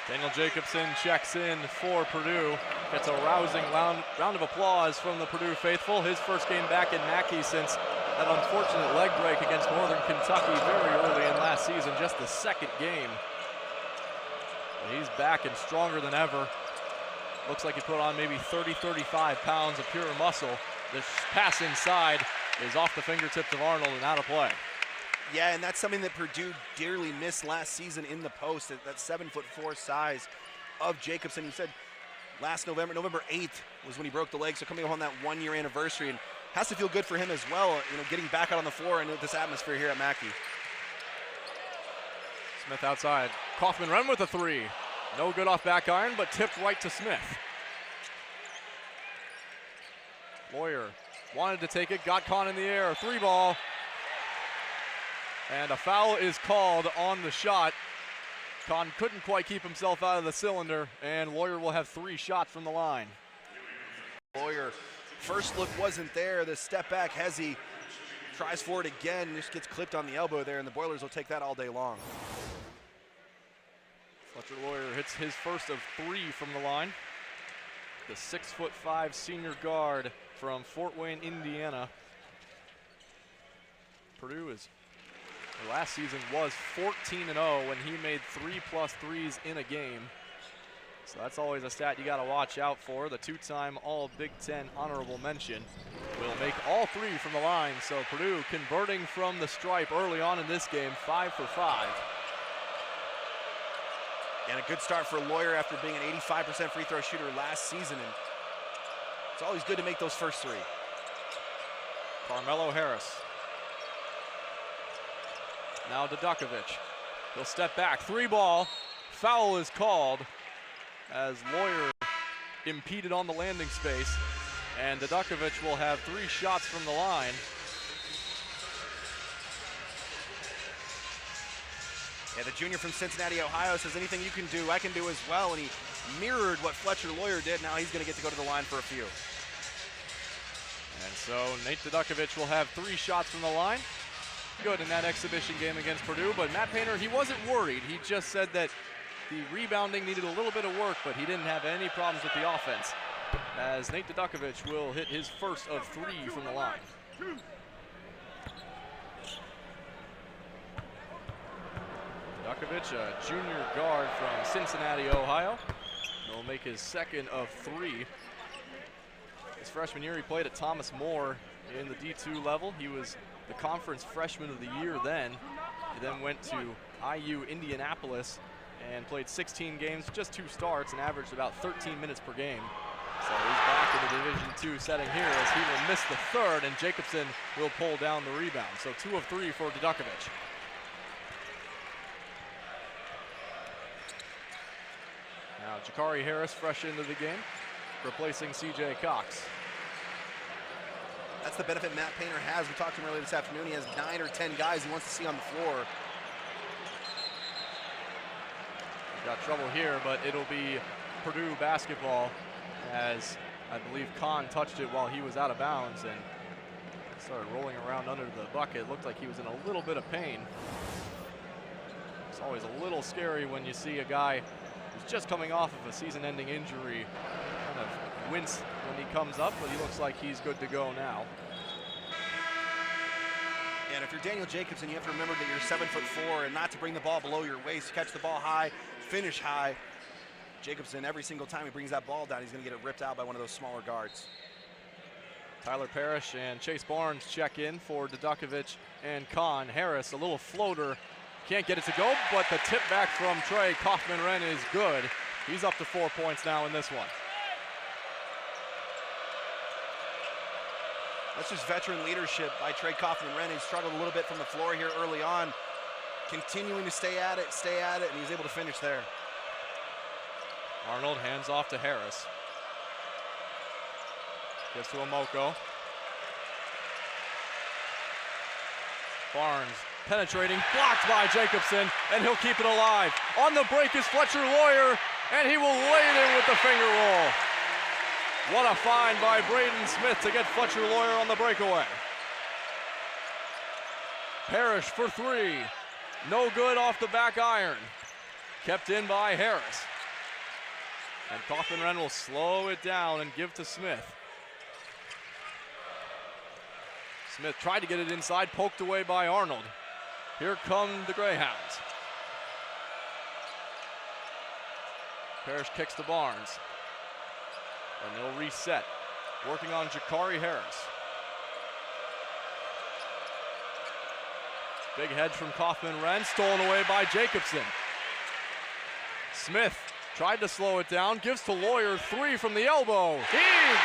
Daniel Jacobsen checks in for Purdue. Gets a rousing round of applause from the Purdue faithful. His first game back in Mackey since that unfortunate leg break against Northern Kentucky very early in last season, just the second game. But he's back and stronger than ever. Looks like he put on maybe 30-35 pounds of pure muscle. This pass inside is off the fingertips of Arnold and out of play. Yeah, and that's something that Purdue dearly missed last season in the post, that 7'4" size of Jacobsen. He said last November 8th was when he broke the leg, so coming up on that 1-year anniversary, and has to feel good for him as well, getting back out on the floor and this atmosphere here at Mackey. Smith outside. Kaufman-Renn with a three. No good off back iron, but tipped right to Smith. Lawyer wanted to take it, got Kahn in the air, three ball. And a foul is called on the shot. Kahn couldn't quite keep himself out of the cylinder, and Lawyer will have 3 shots from the line. Lawyer, first look wasn't there. The step back, Hezzy tries for it again, just gets clipped on the elbow there, and the Boilers will take that all day long. Fletcher Lawyer hits his first of 3 from the line. The 6'5" senior guard from Fort Wayne, Indiana. Purdue last season was 14-0 when he made 3+ threes in a game. So that's always a stat you got to watch out for. The 2-time All Big Ten honorable mention will make all 3 from the line. So Purdue converting from the stripe early on in this game, 5 for 5. And a good start for Lawyer after being an 85% free throw shooter last season. And it's always good to make those first 3. Carmelo Harris. Now Dudakovic. He'll step back, 3 ball. Foul is called as Lawyer impeded on the landing space. And Dudakovic will have 3 shots from the line. Yeah, the junior from Cincinnati, Ohio says anything you can do, I can do as well. And he mirrored what Fletcher Lawyer did. Now he's going to get to go to the line for a few. And so Nate Dudakovic will have 3 shots from the line. Good in that exhibition game against Purdue, but Matt Painter, he wasn't worried. He just said that the rebounding needed a little bit of work, but he didn't have any problems with the offense, as Nate Dudakovic will hit his first of 3 from the line. Dudakovic, a junior guard from Cincinnati, Ohio, will make his second of 3. His freshman year, he played at Thomas More in the D2 level. He was the conference freshman of the year then. He then went to IU Indianapolis and played 16 games, just 2 starts, and averaged about 13 minutes per game. So he's back in the Division II setting here as he will miss the third, and Jacobsen will pull down the rebound. So 2 of 3 for Dudakovic. Now Jakari Harris fresh into the game, replacing CJ Cox. That's the benefit Matt Painter has. We talked to him earlier this afternoon. He has 9 or 10 guys he wants to see on the floor. We've got trouble here, but it'll be Purdue basketball, as I believe Kahn touched it while he was out of bounds and started rolling around under the bucket. Looked like he was in a little bit of pain. It's always a little scary when you see a guy who's just coming off of a season-ending injury kind of wince when he comes up, but he looks like he's good to go now. And if you're Daniel Jacobsen, you have to remember that you're 7'4" and not to bring the ball below your waist. Catch the ball high, finish high. Jacobsen, every single time he brings that ball down, he's going to get it ripped out by one of those smaller guards. Tyler Parrish and Chase Barnes check in for Dudakovic and Kahn. Harris, a little floater, can't get it to go, but the tip back from Trey Kaufman-Renn is good. He's up to 4 points now in this one. That's just veteran leadership by Trey Kaufman-Renn. He struggled a little bit from the floor here early on, continuing to stay at it, and he's able to finish there. Arnold hands off to Harris. Gets to Omoko. Barnes penetrating, blocked by Jacobsen, and he'll keep it alive. On the break is Fletcher Lawyer, and he will lay it in with the finger roll. What a find by Braden Smith to get Fletcher Lawyer on the breakaway. Parrish for 3. No good off the back iron. kept in by Harris. And Kaufman-Renn will slow it down and give to Smith. Smith tried to get it inside, poked away by Arnold. Here come the Greyhounds. Parrish kicks to Barnes. And they'll reset. Working on Jacari Harris. Big hedge from Kaufman-Renn, stolen away by Jacobsen. Smith tried to slow it down, gives to Lawyer, 3 from the elbow. He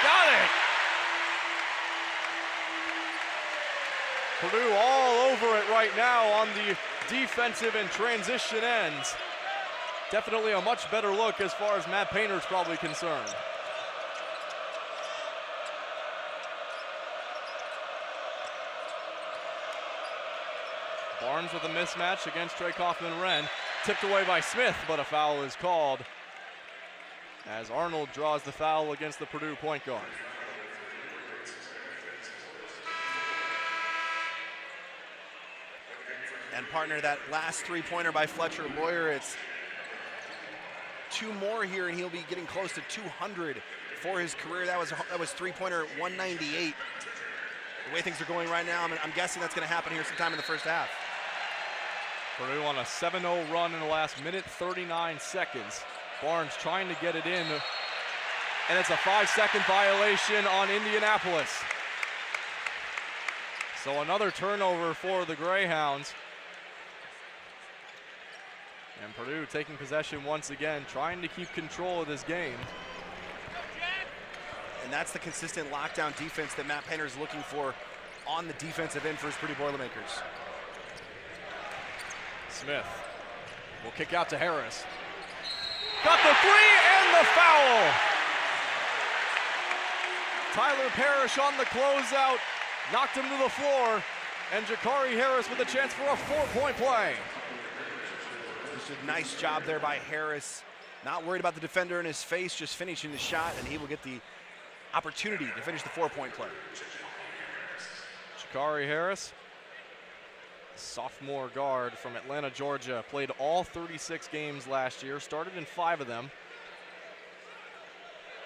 got it! Purdue all over it right now on the defensive and transition ends. Definitely a much better look as far as Matt Painter's probably concerned. Barnes with a mismatch against Trey Kaufman-Renn. Tipped away by Smith, but a foul is called as Arnold draws the foul against the Purdue point guard. And partner, that last three-pointer by Fletcher Lawyer, it's 2 more here, and he'll be getting close to 200 for his career. That was three-pointer 198. The way things are going right now, I'm guessing that's going to happen here sometime in the first half. Purdue on a 7-0 run in the last minute, 39 seconds. Barnes trying to get it in, and it's a 5-second violation on Indianapolis. So another turnover for the Greyhounds. And Purdue taking possession once again, trying to keep control of this game. And that's the consistent lockdown defense that Matt Painter is looking for on the defensive end for his Purdue Boilermakers. Smith will kick out to Harris. Got the 3 and the foul! Tyler Parrish on the closeout, knocked him to the floor, and Jacari Harris with a chance for a 4-point play. Just a nice job there by Harris. Not worried about the defender in his face, just finishing the shot, and he will get the opportunity to finish the 4-point play. Jacari Harris, sophomore guard from Atlanta, Georgia, played all 36 games last year, started in 5 of them.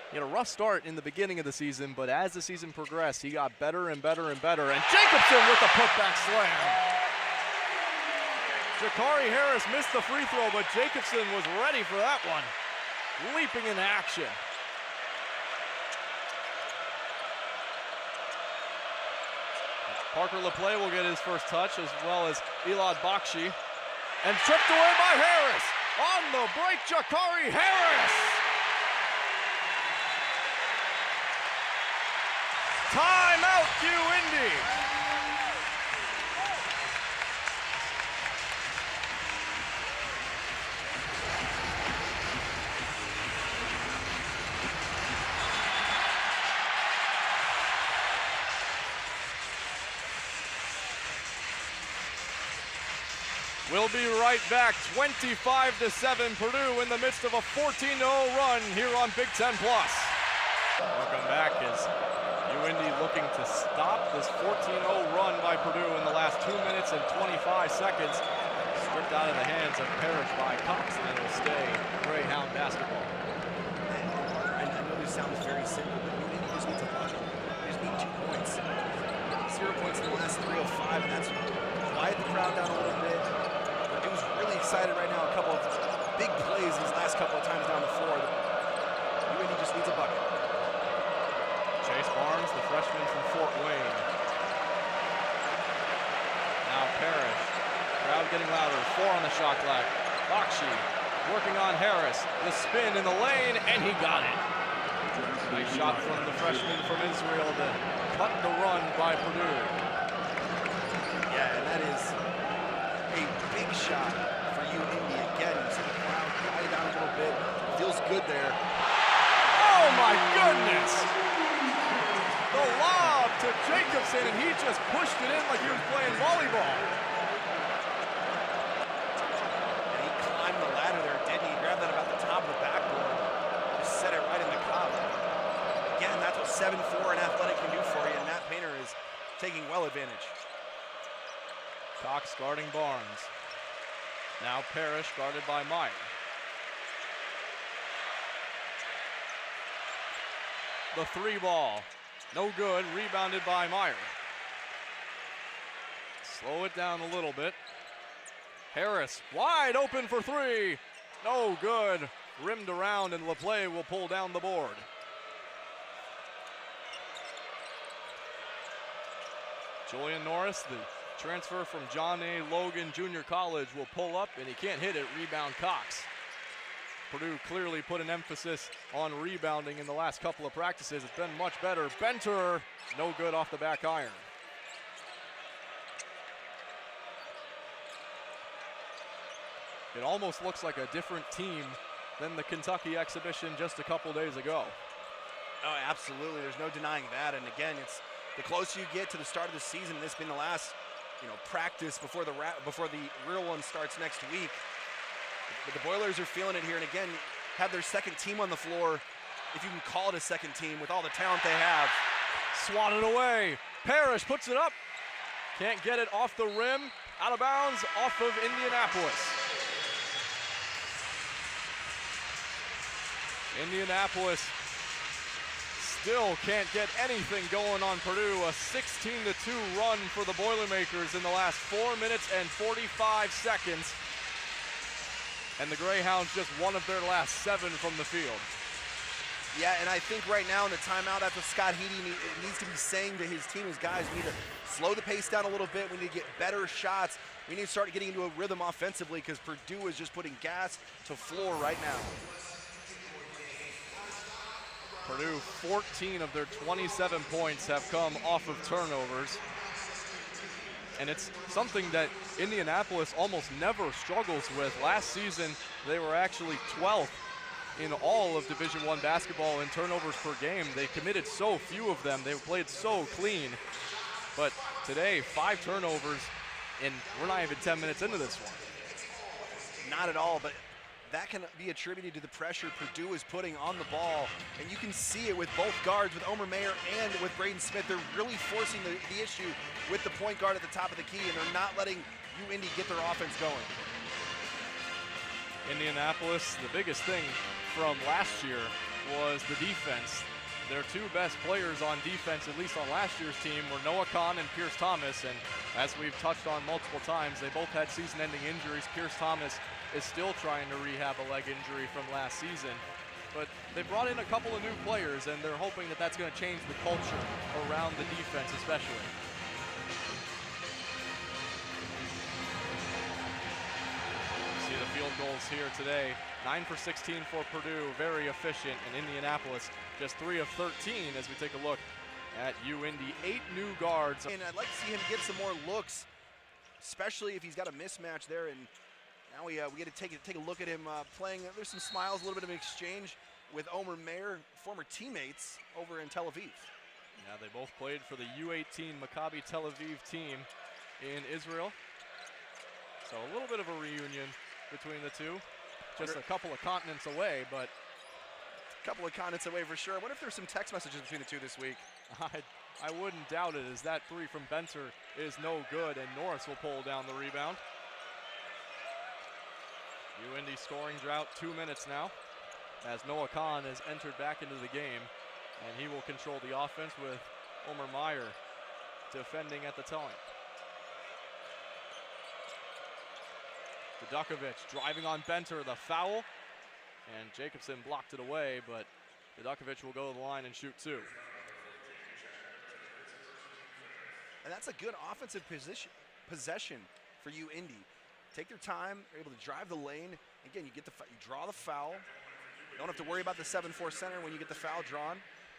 He had a rough start in the beginning of the season, but as the season progressed, he got better and better and better. And Jacobsen with the putback slam. Jacari Harris missed the free throw, but Jacobsen was ready for that one. Leaping into action. Parker LaPlay will get his first touch, as well as Elad Bakshi. And tripped away by Harris. On the break, Jacari Harris. Timeout, Uindy. We'll be right back. 25-7 Purdue in the midst of a 14-0 run here on Big Ten Plus. Welcome back as Uindy looking to stop this 14-0 run by Purdue in the last 2 minutes and 25 seconds. Stripped out of the hands of Parrish by Cox, and it'll stay Greyhound basketball. I know this sounds very simple, but Uindy just needs a bucket. They just need 2 points. 0 points in the last 3:05, and that's quiet the crowd down a little bit. Purdue's really excited right now. A couple of big plays these last couple of times down the floor. Uindy just needs a bucket. Chase Barnes, the freshman from Fort Wayne. Now Parrish. Crowd getting louder. 4 on the shot clock. Bakshi working on Harris. The spin in the lane, and he got it. Nice shot from the freshman from Israel to cut the run by Purdue. Yeah, and that is a big shot for Uindy. Again, you see the crowd quiet down a little bit. Feels good there. Oh my goodness! The lob to Jacobsen, and he just pushed it in like he was playing volleyball. And he climbed the ladder there, didn't he? He grabbed that about the top of the backboard. Just set it right in the cup. Again, that's what 7'4" and athletic can do for you, and Matt Painter is taking well advantage. Cox guarding Barnes. Now Parrish guarded by Meyer. the three ball. No good, rebounded by Meyer. Slow it down a little bit. Harris wide open for three. No good, rimmed around, and LaPlay will pull down the board. Julian Norris, the transfer from John A. Logan Junior College, will pull up, and he can't hit it. Rebound Cox. Purdue clearly put an emphasis on rebounding in the last couple of practices. It's been much better. Benter, no good off the back iron. It almost looks like a different team than the Kentucky exhibition just a couple days ago. Oh, absolutely. There's no denying that. And again, it's the closer you get to the start of the season, and this has been the last, practice before the real one starts next week. But the Boilers are feeling it here, and again, have their second team on the floor, if you can call it a second team, with all the talent they have. Swatted away. Parrish puts it up. Can't get it off the rim. Out of bounds, off of Indianapolis. Indianapolis still can't get anything going on Purdue. A 16-2 run for the Boilermakers in the last 4 minutes and 45 seconds. And the Greyhounds just one of their last 7 from the field. Yeah, and I think right now in the timeout, that's what Scott Heedy needs to be saying to his team, his guys. We need to slow the pace down a little bit. We need to get better shots. We need to start getting into a rhythm offensively, because Purdue is just putting gas to floor right now. Purdue, 14 of their 27 points have come off of turnovers. And it's something that Indianapolis almost never struggles with. Last season, they were actually 12th in all of Division I basketball in turnovers per game. They committed so few of them. They played so clean. But today, 5 turnovers, and we're not even 10 minutes into this one. Not at all, but that can be attributed to the pressure Purdue is putting on the ball. And you can see it with both guards, with Omer Mayer and with Braden Smith. They're really forcing the issue with the point guard at the top of the key, and they're not letting Uindy get their offense going. Indianapolis, the biggest thing from last year was the defense. Their 2 best players on defense, at least on last year's team, were Noah Kahn and Pierce Thomas. And as we've touched on multiple times, they both had season-ending injuries. Pierce Thomas is still trying to rehab a leg injury from last season. But they brought in a couple of new players, and they're hoping that that's going to change the culture around the defense especially. See the field goals here today. 9 for 16 for Purdue, very efficient, and Indianapolis just 3 of 13 as we take a look at Uindy. 8 new guards. And I'd like to see him get some more looks, especially if he's got a mismatch there. And now we get to take a look at him playing. There's some smiles, a little bit of an exchange with Omer Mayer, former teammates over in Tel Aviv. Yeah, they both played for the U18 Maccabi Tel Aviv team in Israel. So a little bit of a reunion between the two. Just a couple of continents away, but a couple of continents away for sure. I wonder if there's some text messages between the two this week. I wouldn't doubt it, as that 3 from Benter is no good, and Norris will pull down the rebound. Uindy scoring drought 2 minutes now, as Noah Kahn has entered back into the game, and he will control the offense with Omer Meyer defending at the time. Dudakovic driving on Benter, the foul, and Jacobsen blocked it away, but Dudakovic will go to the line and shoot 2. And that's a good offensive possession for Uindy. Take their time, they're able to drive the lane. Again, you draw the foul. You don't have to worry about the 7-4 center when you get the foul drawn.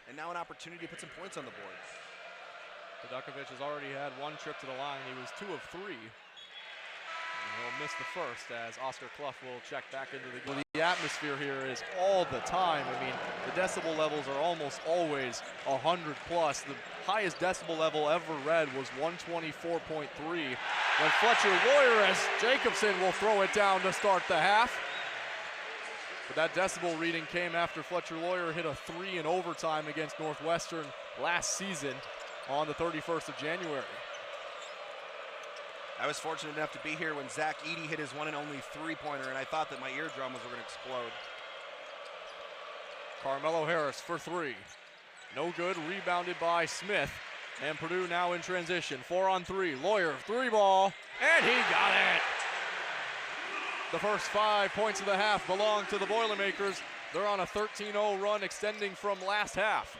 And now an opportunity to put some points on the board. Dudakovic has already had 1 trip to the line. He was 2 of 3. He'll miss the first as Oscar Clough will check back into the game. The atmosphere here is all the time. I mean, the decibel levels are almost always 100 plus. The highest decibel level ever read was 124.3. When Fletcher Loyer, Jacobsen will throw it down to start the half. But that decibel reading came after Fletcher Loyer hit a 3 in overtime against Northwestern last season on the 31st of January. I was fortunate enough to be here when Zach Edey hit his 1 and only 3-pointer, and I thought that my eardrums were going to explode. Carmelo Harris for 3. No good, rebounded by Smith. And Purdue now in transition, 4-on-3. Lawyer, three ball, and he got it. The first 5 points of the half belong to the Boilermakers. They're on a 13-0 run extending from last half.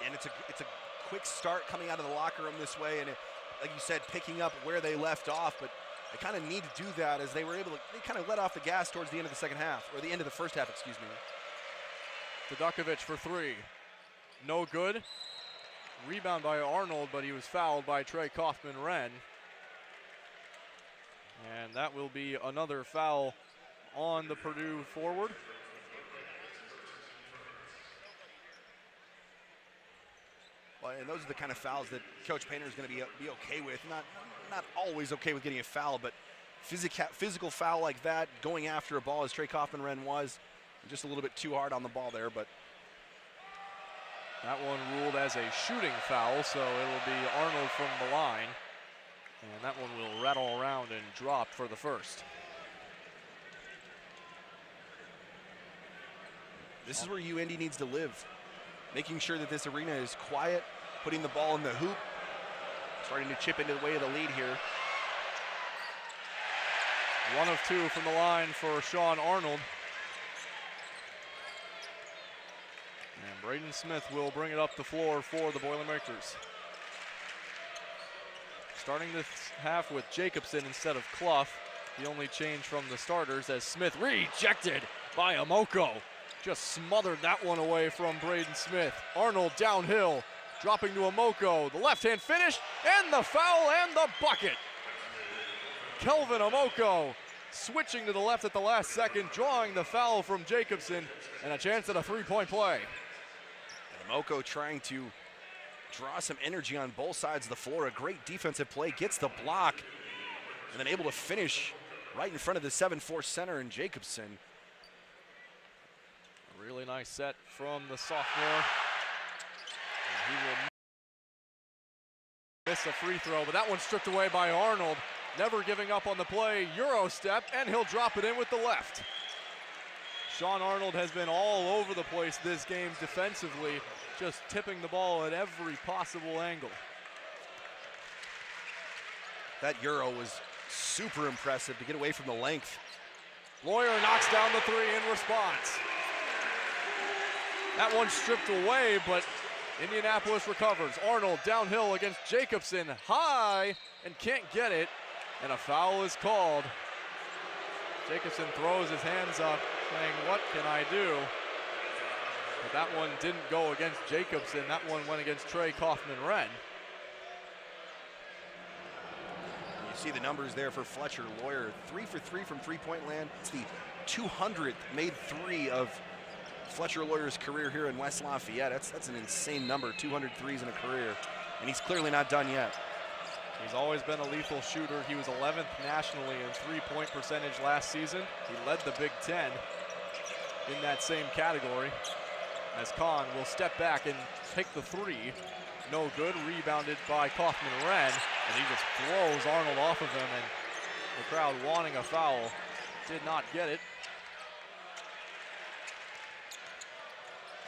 And it's a quick start coming out of the locker room this way, and like you said, picking up where they left off, but they kind of need to do that as they kind of let off the gas towards the end of the second half, or the end of the first half, excuse me. Tudakovic for three. No good. Rebound by Arnold, but he was fouled by Trey Kaufman-Wren. And that will be another foul on the Purdue forward. Well, and those are the kind of fouls that Coach Painter is going to be okay with. Not always okay with getting a foul, but physical foul like that, going after a ball as Trey Kaufman-Wren was, just a little bit too hard on the ball there, but that one ruled as a shooting foul, so it'll be Arnold from the line. And that one will rattle around and drop for the first. This is where Uindy needs to live. Making sure that this arena is quiet, putting the ball in the hoop, starting to chip into the way of the lead here. 1 of 2 from the line for Sean Arnold. And Braden Smith will bring it up the floor for the Boilermakers. Starting this half with Jacobsen instead of Clough. The only change from the starters as Smith rejected by Amoko. Just smothered that one away from Braden Smith. Arnold downhill, dropping to Amoko. The left-hand finish, and the foul and the bucket. Kelvin Amoko switching to the left at the last second, drawing the foul from Jacobsen, and a chance at a three-point play. And Amoko trying to draw some energy on both sides of the floor. A great defensive play, gets the block, and then able to finish right in front of the 7'4" center in Jacobsen. A really nice set from the sophomore. And he will miss a free throw, but that one's stripped away by Arnold. Never giving up on the play, Euro step, and he'll drop it in with the left. Sean Arnold has been all over the place this game defensively, just tipping the ball at every possible angle. That Euro was super impressive to get away from the length. Lawyer knocks down the three in response. That one stripped away, but Indianapolis recovers. Arnold downhill against Jacobsen, high, and can't get it, and a foul is called. Jacobsen throws his hands up, saying, "What can I do?" But that one didn't go against Jacobsen. That one went against Trey Kaufman-Wren. You see the numbers there for Fletcher. Lawyer, 3 for 3 from three-point land. It's the 200th made three of Fletcher Lawyer's career here in West Lafayette. That's an insane number, 200 threes in a career, and he's clearly not done yet. He's always been a lethal shooter. He was 11th nationally in three-point percentage last season. He led the Big Ten in that same category. As Kahn will step back and take the three. No good, rebounded by Kaufman-Wren, and he just throws Arnold off of him, and the crowd wanting a foul did not get it.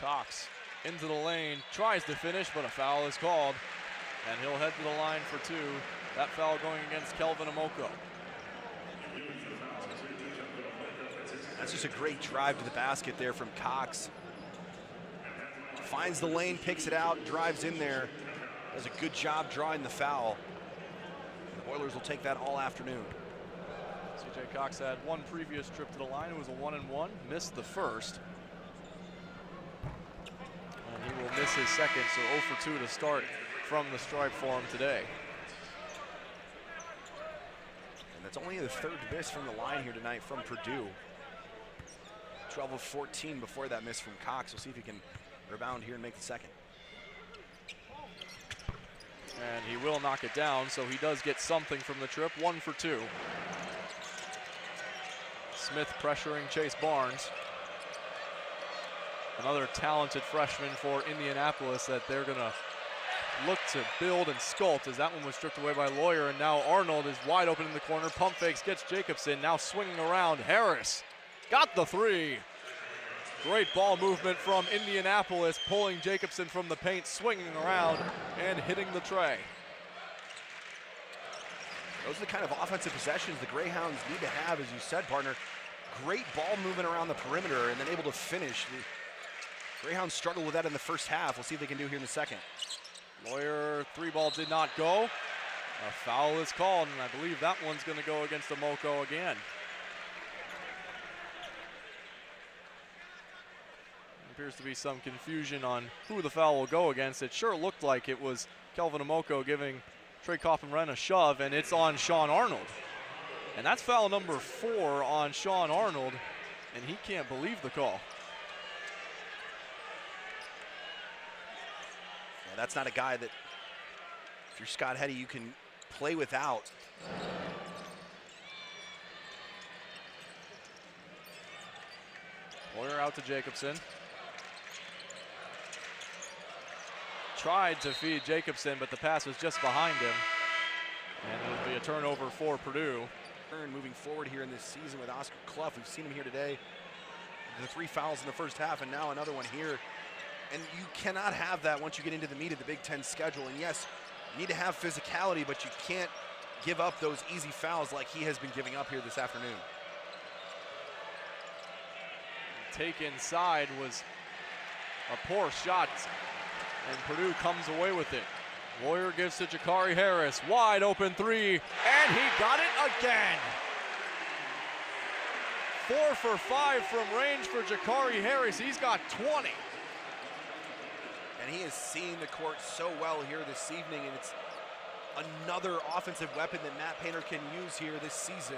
Cox into the lane, tries to finish, but a foul is called, and he'll head to the line for two. That foul going against Kelvin Amoko. That's just a great drive to the basket there from Cox. Finds the lane, picks it out, drives in there. Does a good job drawing the foul. The Oilers will take that all afternoon. CJ Cox had one previous trip to the line. It was a 1-and-1, missed the first. And he will miss his second, so 0 for 2 to start from the stripe for him today. And that's only the third miss from the line here tonight from Purdue. 12 of 14 before that miss from Cox. We'll see if he can rebound here and make the second. And he will knock it down, so he does get something from the trip. 1 for 2. Smith pressuring Chase Barnes. Another talented freshman for Indianapolis that they're gonna look to build and sculpt, as that one was stripped away by Lawyer, and now Arnold is wide open in the corner. Pump fakes, gets Jacobsen, now swinging around. Harris got the three. Great ball movement from Indianapolis, pulling Jacobsen from the paint, swinging around and hitting the tray. Those are the kind of offensive possessions the Greyhounds need to have, as you said, partner. Great ball movement around the perimeter and then able to finish. The Greyhounds struggled with that in the first half. We'll see if they can do here in the second. Lawyer, three ball did not go. A foul is called, and I believe that one's going to go against Amoco again. Appears to be some confusion on who the foul will go against. It sure looked like it was Kelvin Amoco giving Trey Coffin-Wren a shove, and it's on Sean Arnold. And that's foul number 4 on Sean Arnold, and he can't believe the call. Yeah, that's not a guy that, if you're Scott Hetty, you can play without. Lawyer out to Jacobsen. Tried to feed Jacobsen, but the pass was just behind him. And it'll be a turnover for Purdue. Moving forward here in this season with Oscar Clough. We've seen him here today. The 3 fouls in the first half and now another one here. And you cannot have that once you get into the meat of the Big Ten schedule. And yes, you need to have physicality, but you can't give up those easy fouls like he has been giving up here this afternoon. Take inside was a poor shot, and Purdue comes away with it. Lawyer gives to Jakari Harris, wide open 3, and he got it again. 4 for 5 from range for Jakari Harris. He's got 20. And he has seen the court so well here this evening, and it's another offensive weapon that Matt Painter can use here this season.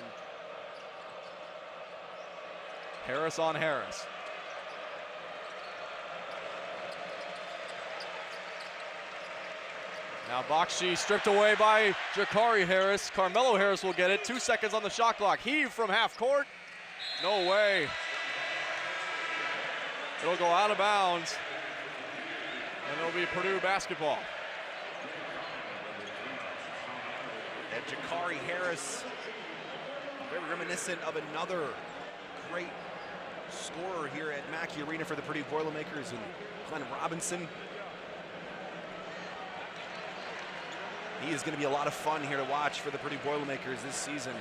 Harris on Harris. Now Bakshi stripped away by Jakari Harris. Carmelo Harris will get it. 2 seconds on the shot clock. Heave from half court. No way. It'll go out of bounds. And it'll be Purdue basketball. And Jakari Harris, very reminiscent of another great scorer here at Mackey Arena for the Purdue Boilermakers, and Glenn Robinson. He is going to be a lot of fun here to watch for the Purdue Boilermakers this season.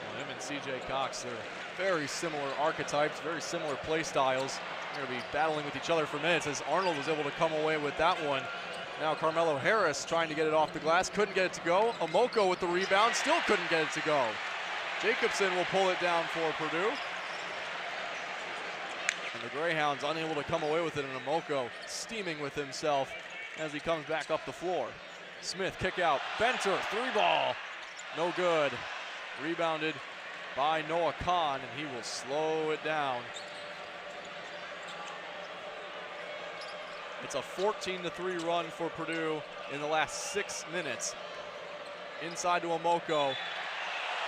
Well, him and CJ Cox, they're very similar archetypes, very similar play styles. They're going to be battling with each other for minutes as Arnold was able to come away with that one. Now Carmelo Harris trying to get it off the glass, couldn't get it to go. Amoco with the rebound, still couldn't get it to go. Jacobsen will pull it down for Purdue. And the Greyhounds unable to come away with it, and Amoco steaming with himself as he comes back up the floor. Smith kick out, Benter, 3-ball, no good. Rebounded by Noah Kahn, and he will slow it down. It's a 14-3 run for Purdue in the last 6 minutes. Inside to Amoco.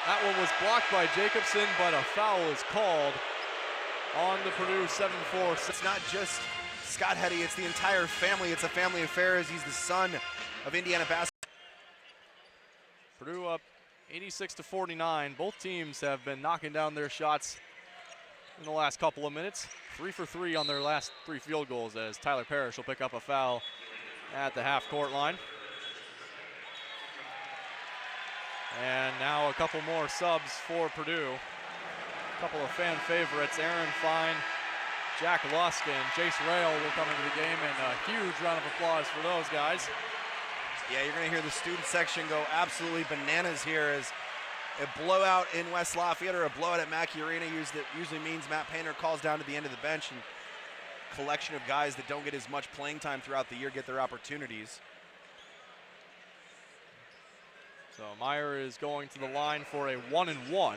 That one was blocked by Jacobsen, but a foul is called on the Purdue 7-4. It's not just Scott Hetty, it's the entire family. It's a family affair as he's the son of Indiana basketball. Purdue up 86-49. Both teams have been knocking down their shots in the last couple of minutes. 3 for 3 on their last 3 field goals as Tyler Parrish will pick up a foul at the half-court line. And now a couple more subs for Purdue. A couple of fan favorites, Aaron Fine, Jack Lusk, and Jace Rail will come into the game, and a huge round of applause for those guys. Yeah, you're going to hear the student section go absolutely bananas here as a blowout in West Lafayette or a blowout at Mackey Arena usually means Matt Painter calls down to the end of the bench, and collection of guys that don't get as much playing time throughout the year get their opportunities. So Meyer is going to the line for a 1-and-1.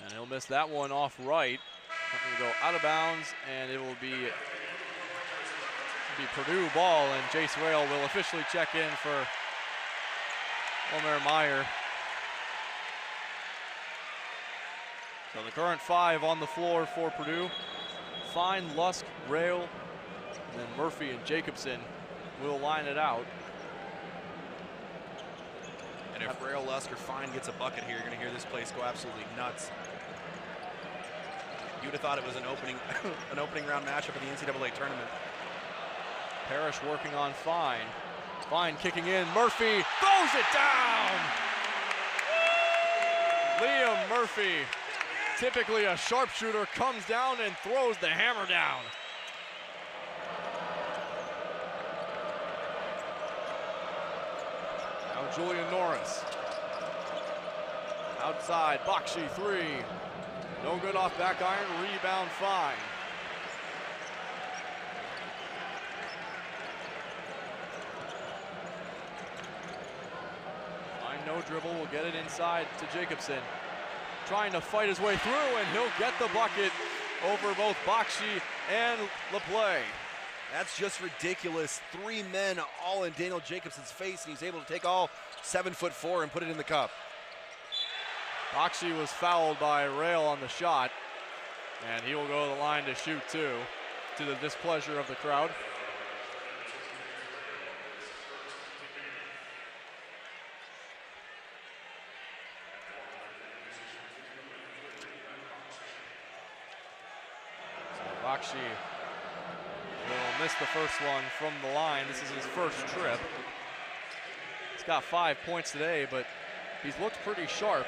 And he'll miss that one off right. Going to go out of bounds, and it will be Purdue ball, and Jace Rail will officially check in for Omer Meyer. So the current 5 on the floor for Purdue. Fine, Lusk, Rail, and then Murphy and Jacobsen will line it out. And if Rail, Lusk, or Fine gets a bucket here, you're going to hear this place go absolutely nuts. You would have thought it was an opening an opening round matchup in the NCAA tournament. Parrish working on Fine. Fine kicking in. Murphy throws it down. Liam Murphy, typically a sharpshooter, comes down and throws the hammer down. Now Julian Norris. Outside, Bakshi, 3. No good off back iron, rebound Fine. Fine, no dribble, will get it inside to Jacobsen. Trying to fight his way through, and he'll get the bucket over both Bakshi and LaPlay. That's just ridiculous. 3 men all in Daniel Jacobsen's face, and he's able to take all 7'4" and put it in the cup. Bakshi was fouled by Rail on the shot, and he will go to the line to shoot too, to the displeasure of the crowd. So Bakshi will miss the first one from the line. This is his first trip. He's got 5 points today, but he's looked pretty sharp.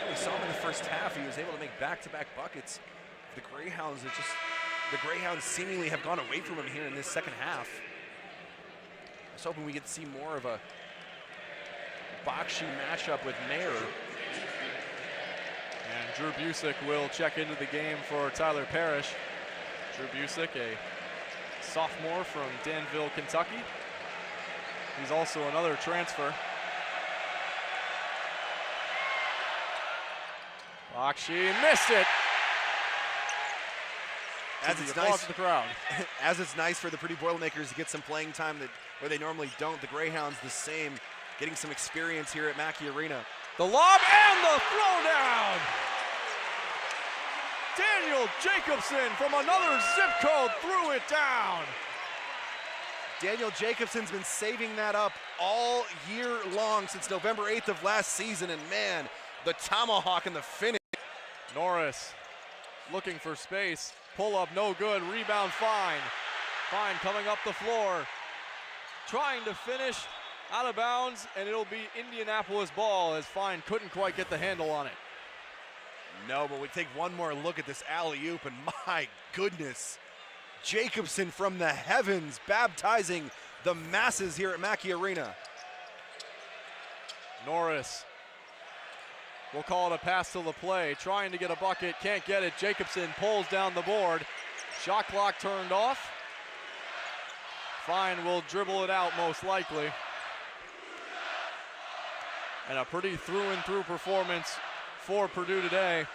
We saw him in the first half. He was able to make back-to-back buckets. The Greyhounds seemingly have gone away from him here in this second half. I was hoping we get to see more of a Bakshi matchup with Mayer. And Drew Busick will check into the game for Tyler Parrish. Drew Busick, a sophomore from Danville, Kentucky. He's also another transfer. Bakshi missed it. As it's nice, the crowd. As it's nice for the Pretty Boilermakers to get some playing time where they normally don't. The Greyhounds the same, getting some experience here at Mackey Arena. The lob and the throwdown. Daniel Jacobsen from another zip code threw it down. Daniel Jacobsen's been saving that up all year long since November 8th of last season, and man, the tomahawk and the finish. Norris looking for space. Pull up, no good. Rebound, Fine. Fine coming up the floor. Trying to finish out of bounds, and it'll be Indianapolis ball as Fine couldn't quite get the handle on it. No, but we take one more look at this alley-oop, and my goodness. Jacobsen from the heavens baptizing the masses here at Mackey Arena. Norris. We'll call it a pass to LaPlay, trying to get a bucket, can't get it. Jacobsen pulls down the board. Shot clock turned off. Fine will dribble it out most likely. And a pretty through and through performance for Purdue today.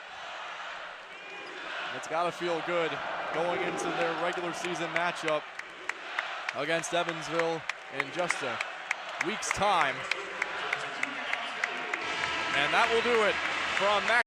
It's got to feel good going into their regular season matchup against Evansville in just a week's time. And that will do it from Mackey.